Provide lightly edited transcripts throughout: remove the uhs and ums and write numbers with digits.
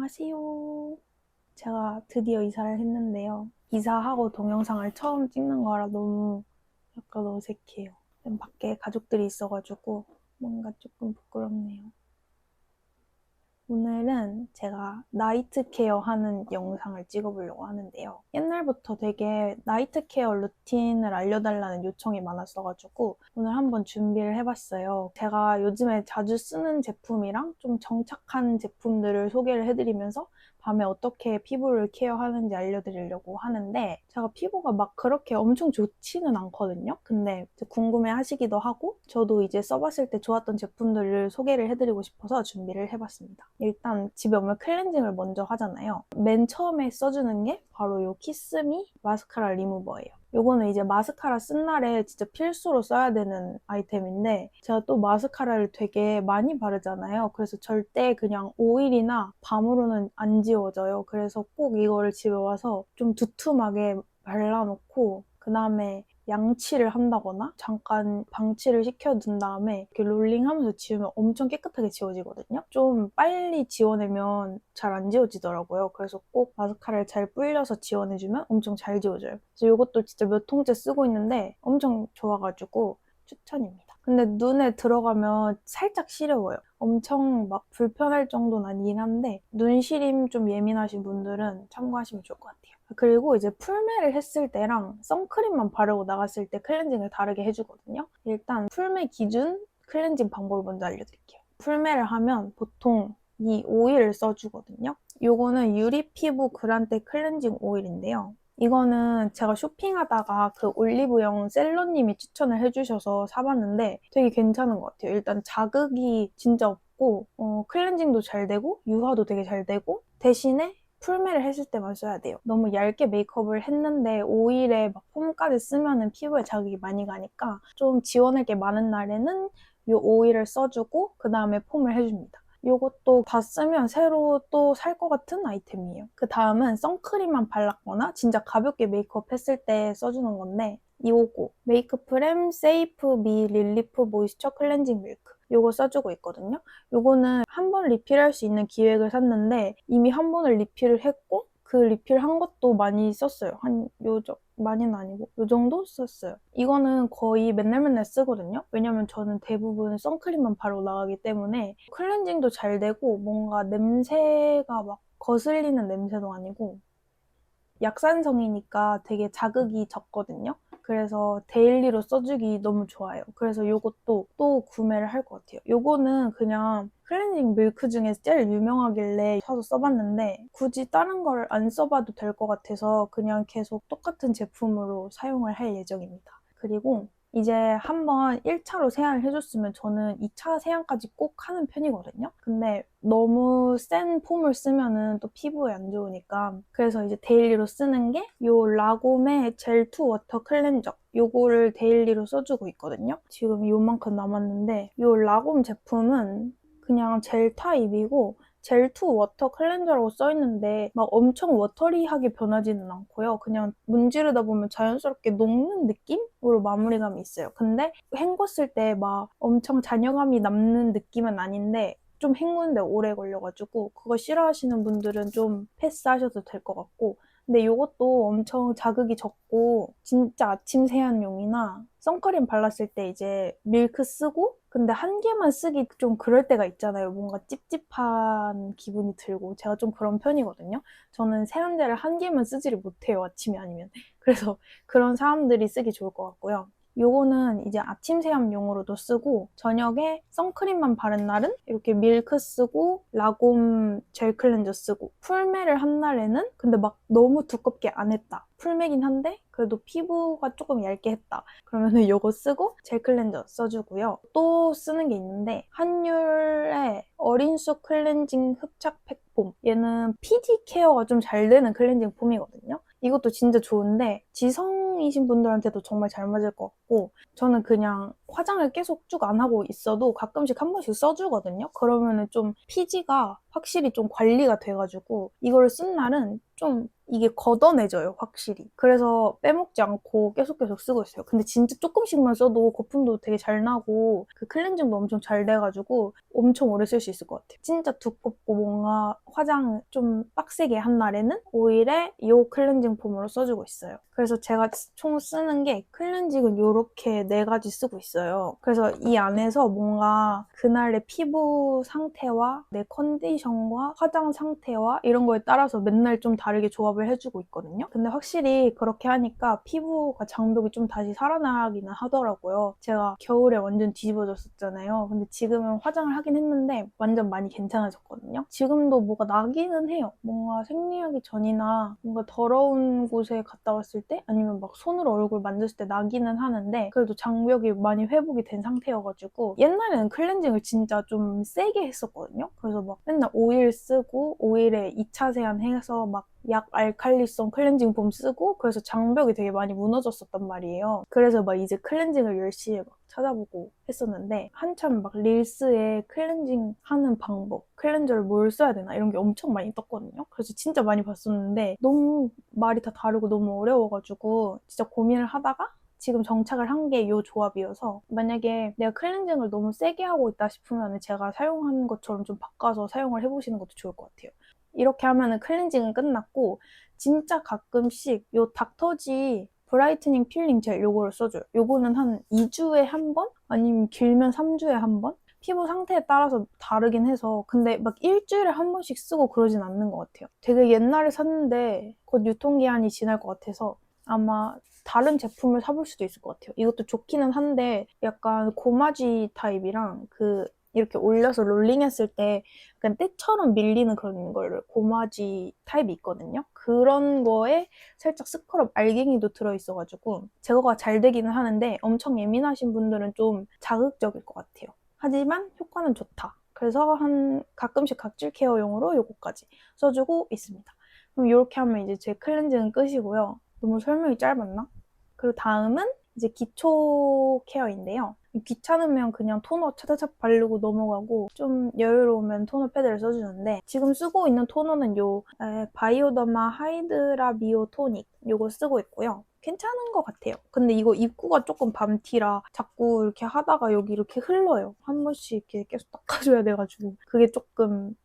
안녕하세요. 제가 드디어 이사를 했는데요. 이사하고 동영상을 처음 찍는 거라 너무 약간 어색해요. 밖에 가족들이 있어가지고 뭔가 조금 부끄럽네요. 오늘은 제가 나이트 케어 하는 영상을 찍어보려고 하는데요. 옛날부터 되게 나이트 케어 루틴을 알려달라는 요청이 많았어가지고 오늘 한번 준비를 해봤어요. 제가 요즘에 자주 쓰는 제품이랑 좀 정착한 제품들을 소개를 해드리면서 밤에 어떻게 피부를 케어하는지 알려드리려고 하는데 제가 피부가 막 그렇게 엄청 좋지는 않거든요. 근데 궁금해 하시기도 하고 저도 이제 써봤을 때 좋았던 제품들을 소개를 해드리고 싶어서 준비를 해봤습니다. 일단 집에 오면 클렌징을 먼저 하잖아요. 맨 처음에 써주는 게 바로 이 키스미 마스카라 리무버예요. 요거는 이제 마스카라 쓴 날에 진짜 필수로 써야 되는 아이템인데 제가 또 마스카라를 되게 많이 바르잖아요. 그래서 절대 그냥 오일이나 밤으로는 안 지워져요. 그래서 꼭 이거를 집에 와서 좀 두툼하게 발라놓고 그 다음에 양치를 한다거나 잠깐 방치를 시켜둔 다음에 이렇게 롤링하면서 지우면 엄청 깨끗하게 지워지거든요. 좀 빨리 지워내면 잘 안 지워지더라고요. 그래서 꼭 마스카라를 잘 불려서 지워내주면 엄청 잘 지워져요. 그래서 이것도 진짜 몇 통째 쓰고 있는데 엄청 좋아가지고 추천입니다. 근데 눈에 들어가면 살짝 시려워요. 엄청 막 불편할 정도는 아니긴 한데 눈 시림 좀 예민하신 분들은 참고하시면 좋을 것 같아요. 그리고 이제 풀메를 했을 때랑 선크림만 바르고 나갔을 때 클렌징을 다르게 해주거든요. 일단 풀메 기준 클렌징 방법을 먼저 알려드릴게요. 풀메를 하면 보통 이 오일을 써주거든요. 요거는 유리 피부 그란테 클렌징 오일인데요. 이거는 제가 쇼핑하다가 그 올리브영 셀러님이 추천을 해주셔서 사봤는데 되게 괜찮은 것 같아요. 일단 자극이 진짜 없고 클렌징도 잘 되고 유화도 되게 잘 되고 대신에 풀메를 했을 때만 써야 돼요. 너무 얇게 메이크업을 했는데 오일에 막 폼까지 쓰면은 피부에 자극이 많이 가니까 좀 지워낼 게 많은 날에는 이 오일을 써주고 그 다음에 폼을 해줍니다. 이것도 다 쓰면 새로 또 살 것 같은 아이템이에요. 그 다음은 선크림만 발랐거나 진짜 가볍게 메이크업 했을 때 써주는 건데 이거 메이크프렘 세이프 미 릴리프 모이스처 클렌징 밀크 이거 써주고 있거든요. 이거는 한 번 리필할 수 있는 기획을 샀는데 이미 한 번을 리필을 했고 그 리필한 것도 많이 썼어요. 많이는 아니고 요 정도 썼어요. 이거는 거의 맨날 쓰거든요. 왜냐면 저는 대부분 선크림만 바르고 나가기 때문에 클렌징도 잘 되고 뭔가 냄새가 막 거슬리는 냄새도 아니고 약산성이니까 되게 자극이 적거든요. 그래서 데일리로 써주기 너무 좋아요. 그래서 이것도 또 구매를 할 것 같아요. 이거는 그냥 클렌징 밀크 중에서 제일 유명하길래 사서 써봤는데 굳이 다른 걸 안 써봐도 될 것 같아서 그냥 계속 똑같은 제품으로 사용을 할 예정입니다. 그리고 이제 한번 1차로 세안을 해줬으면 저는 2차 세안까지 꼭 하는 편이거든요. 근데 너무 센 폼을 쓰면은 또 피부에 안 좋으니까 그래서 이제 데일리로 쓰는 게 이 라곰의 젤 투 워터 클렌저 요거를 데일리로 써주고 있거든요. 지금 요만큼 남았는데 이 라곰 제품은 그냥 젤 타입이고 젤 투 워터 클렌저라고 써있는데 막 엄청 워터리하게 변하지는 않고요. 그냥 문지르다 보면 자연스럽게 녹는 느낌으로 마무리감이 있어요. 근데 헹궜을 때 막 엄청 잔여감이 남는 느낌은 아닌데 좀 헹구는데 오래 걸려가지고 그거 싫어하시는 분들은 좀 패스하셔도 될 것 같고 근데 이것도 엄청 자극이 적고 진짜 아침 세안용이나 선크림 발랐을 때 이제 밀크 쓰고 근데 한 개만 쓰기 좀 그럴 때가 있잖아요. 뭔가 찝찝한 기분이 들고 제가 좀 그런 편이거든요. 저는 세안제를 한 개만 쓰지를 못해요. 아침이 아니면. 그래서 그런 사람들이 쓰기 좋을 것 같고요. 요거는 이제 아침 세안용으로도 쓰고 저녁에 선크림만 바른 날은 이렇게 밀크 쓰고 라곰 젤 클렌저 쓰고 풀메를 한 날에는 근데 막 너무 두껍게 안 했다. 풀메긴 한데 그래도 피부가 조금 얇게 했다. 그러면은 이거 쓰고 젤 클렌저 써주고요. 또 쓰는 게 있는데 한율의 어린 수 클렌징 흡착 팩폼 얘는 PD 케어가 좀 잘 되는 클렌징 폼이거든요. 이것도 진짜 좋은데 지성이신 분들한테도 정말 잘 맞을 것 같고 저는 그냥 화장을 계속 쭉 안 하고 있어도 가끔씩 한 번씩 써주거든요. 그러면은 좀 피지가 확실히 좀 관리가 돼가지고 이걸 쓴 날은 좀 이게 걷어내져요, 확실히. 그래서 빼먹지 않고 계속 쓰고 있어요. 근데 진짜 조금씩만 써도 거품도 되게 잘 나고 그 클렌징도 엄청 잘 돼가지고 엄청 오래 쓸 수 있을 것 같아요. 진짜 두껍고 뭔가 화장 좀 빡세게 한 날에는 오일에 이 클렌징 폼으로 써주고 있어요. 그래서 제가 총 쓰는 게 클렌징은 이렇게 4가지 쓰고 있어요. 그래서 이 안에서 뭔가 그날의 피부 상태와 내 컨디션과 화장 상태와 이런 거에 따라서 맨날 좀 다르게 조합을 해주고 있거든요. 근데 확실히 그렇게 하니까 피부가 장벽이 좀 다시 살아나기는 하더라고요. 제가 겨울에 완전 뒤집어졌었잖아요. 근데 지금은 화장을 하긴 했는데 완전 많이 괜찮아졌거든요. 지금도 뭐가 나기는 해요. 뭔가 생리하기 전이나 뭔가 더러운 곳에 갔다 왔을 때 아니면 막 손으로 얼굴 만졌을 때 나기는 하는데 그래도 장벽이 많이 회복이 된 상태여가지고 옛날에는 클렌징을 진짜 좀 세게 했었거든요. 그래서 막 맨날 오일 쓰고 오일에 2차 세안해서 막 약 알칼리성 클렌징 폼 쓰고 그래서 장벽이 되게 많이 무너졌었단 말이에요. 그래서 막 이제 클렌징을 열심히 막 찾아보고 했었는데 한참 막 릴스에 클렌징 하는 방법, 클렌저를 뭘 써야 되나 이런 게 엄청 많이 떴거든요. 그래서 진짜 많이 봤었는데 너무 말이 다 다르고 너무 어려워가지고 진짜 고민을 하다가 지금 정착을 한 게 이 조합이어서 만약에 내가 클렌징을 너무 세게 하고 있다 싶으면 제가 사용하는 것처럼 좀 바꿔서 사용을 해보시는 것도 좋을 것 같아요. 이렇게 하면은 클렌징은 끝났고 진짜 가끔씩 요 닥터지 브라이트닝 필링 젤 요거를 써줘요. 요거는 한 2주에 한 번? 아니면 길면 3주에 한 번? 피부 상태에 따라서 다르긴 해서 근데 막 일주일에 한 번씩 쓰고 그러진 않는 것 같아요. 되게 옛날에 샀는데 곧 유통기한이 지날 것 같아서 아마 다른 제품을 사볼 수도 있을 것 같아요. 이것도 좋기는 한데 약간 고마지 타입이랑 그 이렇게 올려서 롤링했을 때 약간 때처럼 밀리는 그런 거를 고마지 타입이 있거든요. 그런 거에 살짝 스크럽 알갱이도 들어있어가지고 제거가 잘 되기는 하는데 엄청 예민하신 분들은 좀 자극적일 것 같아요. 하지만 효과는 좋다. 그래서 한 가끔씩 각질 케어용으로 요거까지 써주고 있습니다. 그럼 이렇게 하면 이제 제 클렌징은 끝이고요. 너무 설명이 짧았나? 그리고 다음은 이제 기초 케어인데요. 귀찮으면 그냥 토너 차차차 바르고 넘어가고 좀 여유로우면 토너 패드를 써주는데 지금 쓰고 있는 토너는 요 바이오더마 하이드라 미오 토닉 요거 쓰고 있고요. 괜찮은 것 같아요. 근데 이거 입구가 조금 밤티라 자꾸 이렇게 하다가 여기 이렇게 흘러요. 한 번씩 이렇게 계속 닦아줘야 돼가지고 그게 조금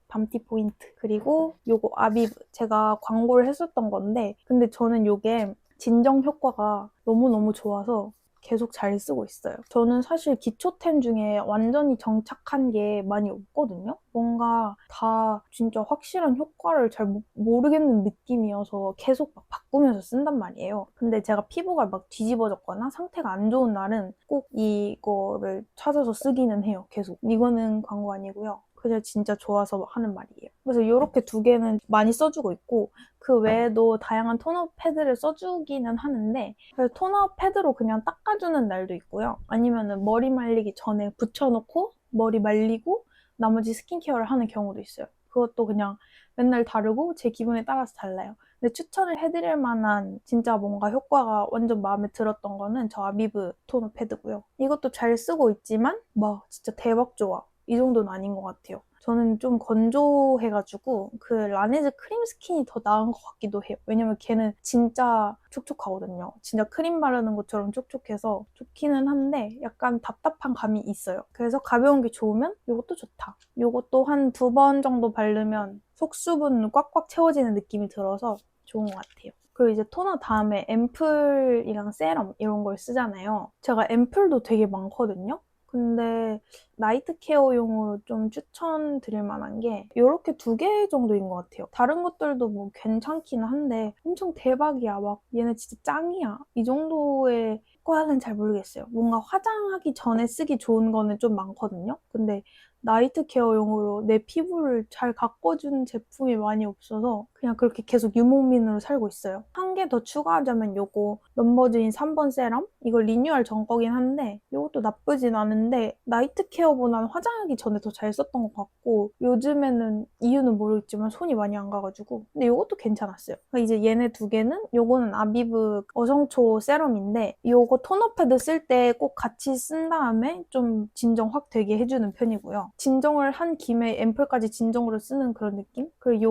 밤티 포인트. 그리고 요거 아비브. 제가 광고를 했었던 건데 근데 저는 요게 진정 효과가 너무너무 좋아서 계속 잘 쓰고 있어요. 저는 사실 기초템 중에 완전히 정착한 게 많이 없거든요. 뭔가 다 진짜 확실한 효과를 잘 모르겠는 느낌이어서 계속 막 바꾸면서 쓴단 말이에요. 근데 제가 피부가 막 뒤집어졌거나 상태가 안 좋은 날은 꼭 이거를 찾아서 쓰기는 해요. 계속. 이거는 광고 아니고요. 그냥 진짜 좋아서 하는 말이에요. 그래서 이렇게 2개는 많이 써주고 있고 그 외에도 다양한 토너 패드를 써주기는 하는데 그래서 토너 패드로 그냥 닦아주는 날도 있고요. 아니면은 머리 말리기 전에 붙여놓고 머리 말리고 나머지 스킨케어를 하는 경우도 있어요. 그것도 그냥 맨날 다르고 제 기분에 따라서 달라요. 근데 추천을 해드릴 만한 진짜 뭔가 효과가 완전 마음에 들었던 거는 저 아비브 토너 패드고요. 이것도 잘 쓰고 있지만 막 진짜 대박 좋아. 이 정도는 아닌 것 같아요. 저는 좀 건조해가지고 그 라네즈 크림 스킨이 더 나은 것 같기도 해요. 왜냐면 걔는 진짜 촉촉하거든요. 진짜 크림 바르는 것처럼 촉촉해서 좋기는 한데 약간 답답한 감이 있어요. 그래서 가벼운 게 좋으면 이것도 좋다. 이것도 한 2번 정도 바르면 속수분 꽉꽉 채워지는 느낌이 들어서 좋은 것 같아요. 그리고 이제 토너 다음에 앰플이랑 세럼 이런 걸 쓰잖아요. 제가 앰플도 되게 많거든요. 근데 나이트 케어용으로 좀 추천드릴 만한 게 이렇게 2개 정도인 것 같아요. 다른 것들도 뭐 괜찮긴 한데 엄청 대박이야. 막 얘네 진짜 짱이야. 이 정도의 효과는 잘 모르겠어요. 뭔가 화장하기 전에 쓰기 좋은 거는 좀 많거든요. 근데 나이트 케어용으로 내 피부를 잘 가꿔주는 제품이 많이 없어서 그냥 그렇게 계속 유목민으로 살고 있어요. 한 개 더 추가하자면 요거 넘버즈인 3번 세럼? 이거 리뉴얼 전 거긴 한데 이것도 나쁘진 않은데 나이트 케어보다는 화장하기 전에 더 잘 썼던 것 같고 요즘에는 이유는 모르겠지만 손이 많이 안 가가지고 근데 이것도 괜찮았어요. 그러니까 이제 얘네 2개는 요거는 아비브 어성초 세럼인데 요거 토너 패드 쓸 때 꼭 같이 쓴 다음에 좀 진정 확 되게 해주는 편이고요. 진정을 한 김에 앰플까지 진정으로 쓰는 그런 느낌? 그리고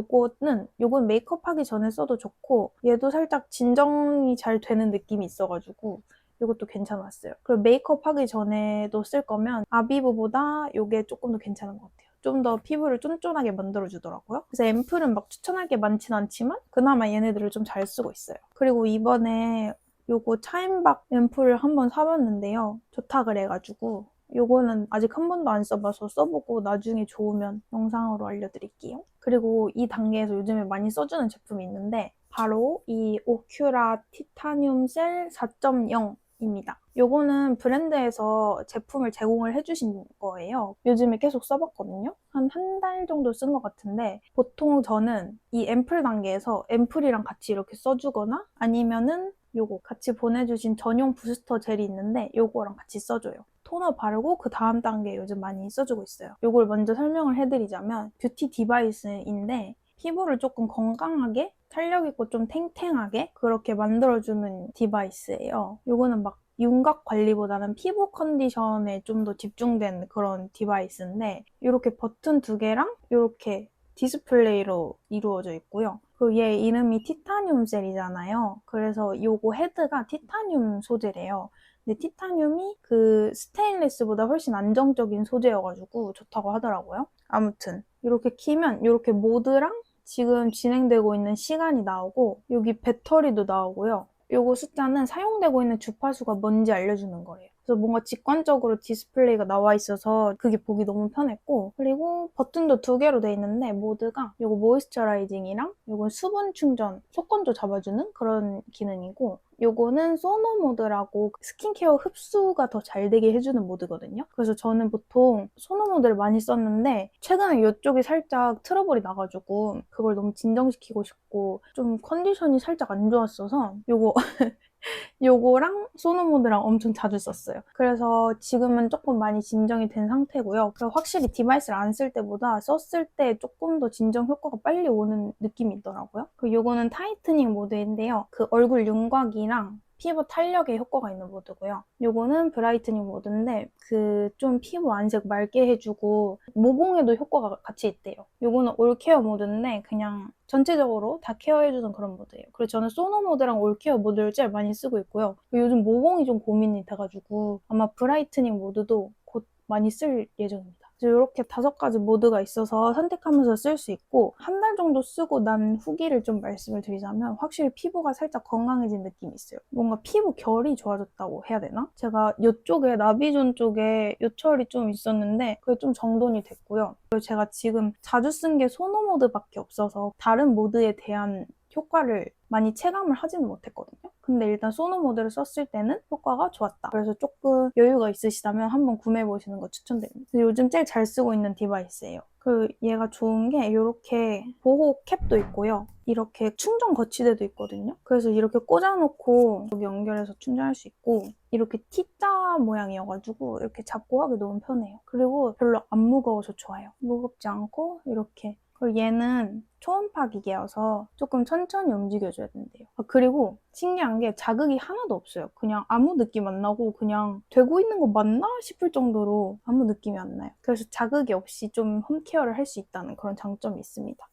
요건 메이크업 하기 전에 써도 좋고 얘도 살짝 진정이 잘 되는 느낌이 있어가지고 이것도 괜찮았어요. 그리고 메이크업 하기 전에도 쓸 거면 아비브보다 이게 조금 더 괜찮은 것 같아요. 좀 더 피부를 쫀쫀하게 만들어주더라고요. 그래서 앰플은 막 추천할 게 많진 않지만 그나마 얘네들을 좀 잘 쓰고 있어요. 그리고 이번에 요거 차인박 앰플을 한번 사봤는데요. 좋다 그래가지고 요거는 아직 한 번도 안 써봐서 써보고 나중에 좋으면 영상으로 알려드릴게요. 그리고 이 단계에서 요즘에 많이 써주는 제품이 있는데 바로 이 오큐라 티타늄 셀 4.0입니다. 요거는 브랜드에서 제품을 제공을 해주신 거예요. 요즘에 계속 써봤거든요. 한 달 정도 쓴 것 같은데 보통 저는 이 앰플 단계에서 앰플이랑 같이 이렇게 써주거나 아니면은 요거 같이 보내주신 전용 부스터 젤이 있는데 요거랑 같이 써줘요. 토너 바르고 그 다음 단계 요즘 많이 써주고 있어요. 요걸 먼저 설명을 해드리자면 뷰티 디바이스인데 피부를 조금 건강하게 탄력 있고 좀 탱탱하게 그렇게 만들어주는 디바이스예요. 요거는 막 윤곽 관리보다는 피부 컨디션에 좀 더 집중된 그런 디바이스인데 이렇게 버튼 2개랑 이렇게 디스플레이로 이루어져 있고요. 그리고 얘 이름이 티타늄 셀이잖아요. 그래서 요거 헤드가 티타늄 소재래요. 근데 티타늄이 그 스테인리스보다 훨씬 안정적인 소재여가지고 좋다고 하더라고요. 아무튼 이렇게 키면 이렇게 모드랑 지금 진행되고 있는 시간이 나오고 여기 배터리도 나오고요. 요거 숫자는 사용되고 있는 주파수가 뭔지 알려주는 거예요. 그래서 뭔가 직관적으로 디스플레이가 나와 있어서 그게 보기 너무 편했고 그리고 버튼도 2개로 돼 있는데 모드가 요거 모이스처라이징이랑 요건 수분 충전, 속건조 잡아주는 그런 기능이고 요거는 소노 모드라고 스킨케어 흡수가 더 잘 되게 해주는 모드거든요. 그래서 저는 보통 소노 모드를 많이 썼는데 최근에 이쪽이 살짝 트러블이 나가지고 그걸 너무 진정시키고 싶고 좀 컨디션이 살짝 안 좋았어서 요거랑 소노모드랑 엄청 자주 썼어요. 그래서 지금은 조금 많이 진정이 된 상태고요. 그래서 확실히 디바이스를 안 쓸 때보다 썼을 때 조금 더 진정 효과가 빨리 오는 느낌이 있더라고요. 그리고 요거는 타이트닝 모드인데요. 그 얼굴 윤곽이랑 피부 탄력에 효과가 있는 모드고요. 요거는 브라이트닝 모드인데 그 좀 피부 안색 맑게 해주고 모공에도 효과가 같이 있대요. 요거는 올케어 모드인데 그냥 전체적으로 다 케어해주는 그런 모드예요. 그리고 저는 소노 모드랑 올케어 모드를 제일 많이 쓰고 있고요. 요즘 모공이 좀 고민이 돼가지고 아마 브라이트닝 모드도 곧 많이 쓸 예정입니다. 이렇게 5가지 모드가 있어서 선택하면서 쓸 수 있고 한 달 정도 쓰고 난 후기를 좀 말씀을 드리자면 확실히 피부가 살짝 건강해진 느낌이 있어요. 뭔가 피부 결이 좋아졌다고 해야 되나? 제가 이쪽에 나비존 쪽에 요철이 좀 있었는데 그게 좀 정돈이 됐고요. 그리고 제가 지금 자주 쓴 게 소노 모드밖에 없어서 다른 모드에 대한 효과를 많이 체감을 하지는 못했거든요. 근데 일단 소노 모드를 썼을 때는 효과가 좋았다. 그래서 조금 여유가 있으시다면 한번 구매해보시는 거 추천드립니다. 요즘 제일 잘 쓰고 있는 디바이스예요. 그리고 얘가 좋은 게 이렇게 보호 캡도 있고요. 이렇게 충전 거치대도 있거든요. 그래서 이렇게 꽂아놓고 여기 연결해서 충전할 수 있고 이렇게 T자 모양이어가지고 이렇게 잡고 하기 너무 편해요. 그리고 별로 안 무거워서 좋아요. 무겁지 않고 이렇게 그리고 얘는 초음파 기계여서 조금 천천히 움직여줘야 된대요. 그리고 신기한 게 자극이 하나도 없어요. 그냥 아무 느낌 안 나고 그냥 되고 있는 거 맞나 싶을 정도로 아무 느낌이 안 나요. 그래서 자극이 없이 좀 홈케어를 할 수 있다는 그런 장점이 있습니다.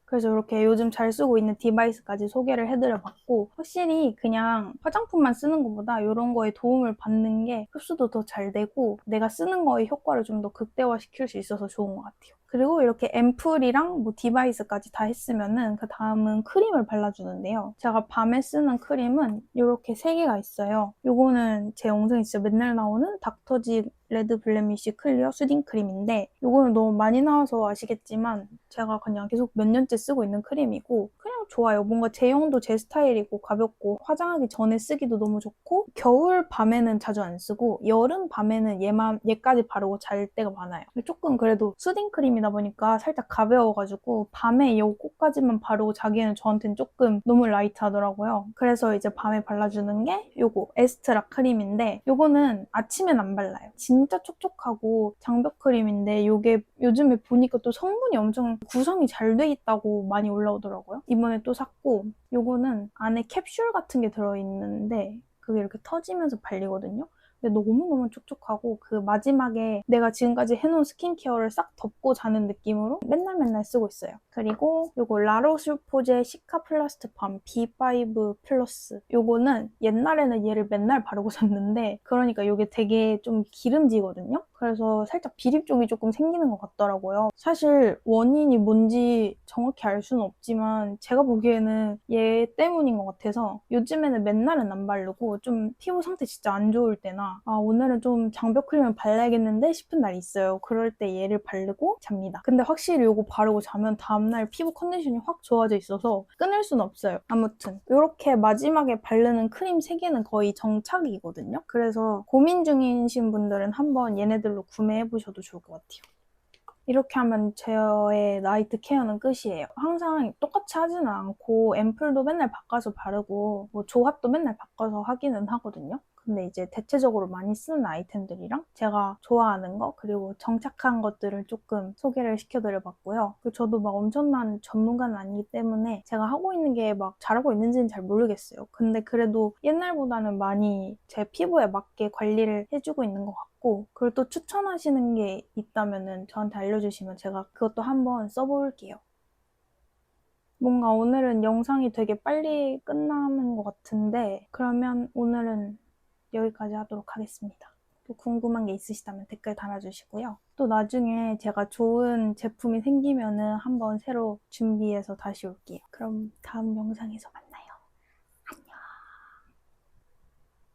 그래서 이렇게 요즘 잘 쓰고 있는 디바이스까지 소개를 해드려봤고 확실히 그냥 화장품만 쓰는 것보다 이런 거에 도움을 받는 게 흡수도 더 잘 되고 내가 쓰는 거의 효과를 좀 더 극대화시킬 수 있어서 좋은 것 같아요. 그리고 이렇게 앰플이랑 뭐 디바이스까지 다 했으면은 그 다음은 크림을 발라주는데요. 제가 밤에 쓰는 크림은 이렇게 3개가 있어요. 요거는 제 영상에 진짜 맨날 나오는 닥터지 레드 블레미쉬 클리어 수딩 크림인데 요거는 너무 많이 나와서 아시겠지만 제가 그냥 계속 몇 년째 쓰고 있는 크림이고 그냥 좋아요. 뭔가 제형도 제 스타일이고 가볍고 화장하기 전에 쓰기도 너무 좋고 겨울 밤에는 자주 안 쓰고 여름 밤에는 얘까지 바르고 잘 때가 많아요. 조금 그래도 수딩 크림이다 보니까 살짝 가벼워가지고 밤에 요거까지만 바르고 자기에는 저한테는 조금 너무 라이트하더라고요. 그래서 이제 밤에 발라주는 게 요거 에스트라 크림인데 요거는 아침엔 안 발라요. 진짜 촉촉하고 장벽 크림인데 요게 요즘에 보니까 또 성분이 엄청 구성이 잘 돼 있다고 많이 올라오더라고요. 이번에 또 샀고 요거는 안에 캡슐 같은 게 들어있는데 그게 이렇게 터지면서 발리거든요. 근데 너무너무 촉촉하고 그 마지막에 내가 지금까지 해놓은 스킨케어를 싹 덮고 자는 느낌으로 맨날 맨날 쓰고 있어요. 그리고 요거 라로슈포제 시카 플라스트 밤 B5 플러스. 요거는 옛날에는 얘를 맨날 바르고 잤는데 그러니까 요게 되게 좀 기름지거든요. 그래서 살짝 비립 쪽이 조금 생기는 것 같더라고요. 사실 원인이 뭔지 정확히 알 수는 없지만 제가 보기에는 얘 때문인 것 같아서 요즘에는 맨날은 안 바르고 좀 피부 상태 진짜 안 좋을 때나 오늘은 좀 장벽 크림을 발라야겠는데 싶은 날이 있어요. 그럴 때 얘를 바르고 잡니다. 근데 확실히 이거 바르고 자면 다음날 피부 컨디션이 확 좋아져 있어서 끊을 수는 없어요. 아무튼 이렇게 마지막에 바르는 크림 3개는 거의 정착이거든요. 그래서 고민 중이신 분들은 한번 얘네들로 구매해보셔도 좋을 것 같아요. 이렇게 하면 저의 나이트 케어는 끝이에요. 항상 똑같이 하지는 않고 앰플도 맨날 바꿔서 바르고 뭐 조합도 맨날 바꿔서 하기는 하거든요. 근데 이제 대체적으로 많이 쓰는 아이템들이랑 제가 좋아하는 거 그리고 정착한 것들을 조금 소개를 시켜드려봤고요. 그리고 저도 막 엄청난 전문가는 아니기 때문에 제가 하고 있는 게 막 잘하고 있는지는 잘 모르겠어요. 근데 그래도 옛날보다는 많이 제 피부에 맞게 관리를 해주고 있는 것 같고 그리고 또 추천하시는 게 있다면 저한테 알려주시면 제가 그것도 한번 써볼게요. 뭔가 오늘은 영상이 되게 빨리 끝나는 것 같은데 그러면 오늘은 여기까지 하도록 하겠습니다. 또 궁금한 게 있으시다면 댓글 달아주시고요. 또 나중에 제가 좋은 제품이 생기면은 한번 새로 준비해서 다시 올게요. 그럼 다음 영상에서 만나요.